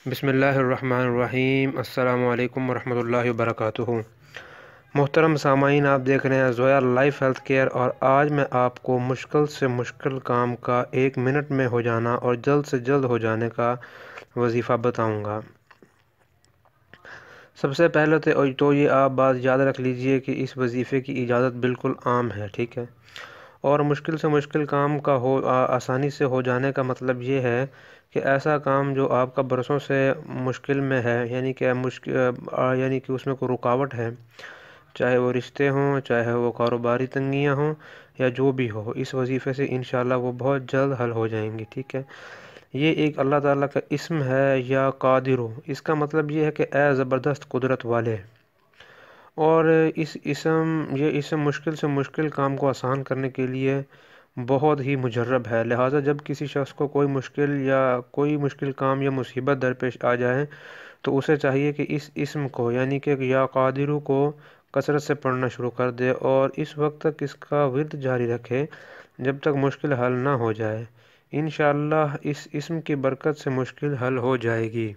بسم اللہ الرحمن الرحیم۔ السلام علیکم ورحمۃ اللہ وبرکاتہ۔ محترم سامعین، آپ دیکھ رہے ہیں زویا لائف ہیلتھ کیئر، اور آج میں آپ کو مشکل سے مشکل کام کا 1 منٹ میں ہو جانا اور جلد سے جلد ہو جانے کا وظیفہ بتاؤں گا۔ سب سے پہلے تو یہ آپ بات یاد رکھ لیجئے کہ اس وظیفے کی اجازت بالکل عام ہے، ٹھیک ہے؟ اور مشکل سے مشکل کام کا آسانی سے ہو جانے کا مطلب یہ ہے کہ ایسا کام جو آپ کا برسوں سے مشکل میں ہے، یعنی کہ اس میں کوئی رکاوٹ ہے، چاہے وہ رشتے ہوں، چاہے وہ کاروباری تنگیاں ہوں، یا جو بھی ہو، اس وظیفے سے انشاءاللہ وہ بہت جلد حل ہو جائیں گی، ٹھیک ہے؟ یہ ایک اللہ تعالیٰ کا اسم ہے، یا قادر ہو۔ اس کا مطلب یہ ہے کہ اے زبردست قدرت والے۔ اور یہ اسم مشکل سے مشکل کام کو آسان کرنے کے لیے بہت ہی مجرب ہے، لہٰذا جب کسی شخص کو کوئی مشکل کام یا مصیبت درپیش آ جائے تو اسے چاہیے کہ اس اسم کو، یعنی کہ یا قادر کو کثرت سے پڑھنا شروع کر دے، اور اس وقت تک اس کا ورد جاری رکھے جب تک مشکل حل نہ ہو جائے۔ انشاءاللہ اس اسم کی برکت سے مشکل حل ہو جائے گی۔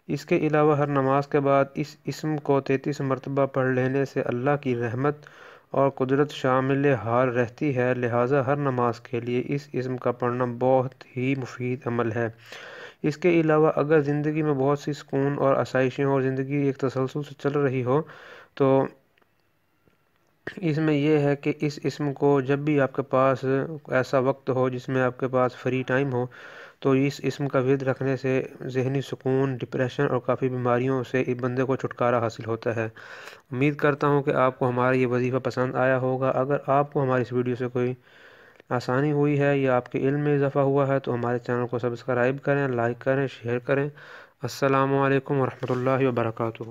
اس کے علاوہ ہر نماز کے بعد اس اسم کو 33 مرتبہ پڑھ لینے سے اللہ کی رحمت اور قدرت شامل حال رہتی ہے، لہٰذا ہر نماز کے لیے اس اسم کا پڑھنا بہت ہی مفید عمل ہے۔ اس کے علاوہ اگر زندگی میں بہت سی سکون اور آسائشیں اور زندگی ایک تسلسل سے چل رہی ہو تو اس میں یہ ہے کہ اس اسم کو جب بھی آپ کے پاس ایسا وقت ہو جس میں آپ کے پاس فری ٹائم ہو، تو اس اسم کا ورد رکھنے سے ذہنی سکون، ڈپریشن اور کافی بیماریوں سے اس بندے کو چھٹکارا حاصل ہوتا ہے۔ امید کرتا ہوں کہ آپ کو ہمارا یہ وظیفہ پسند آیا ہوگا۔ اگر آپ کو ہماری اس ویڈیو سے کوئی آسانی ہوئی ہے یا آپ کے علم میں اضافہ ہوا ہے تو ہمارے چینل کو سبسکرائب کریں، لائک کریں، شیئر کریں۔ السلام علیکم ورحمۃ اللہ وبرکاتہ۔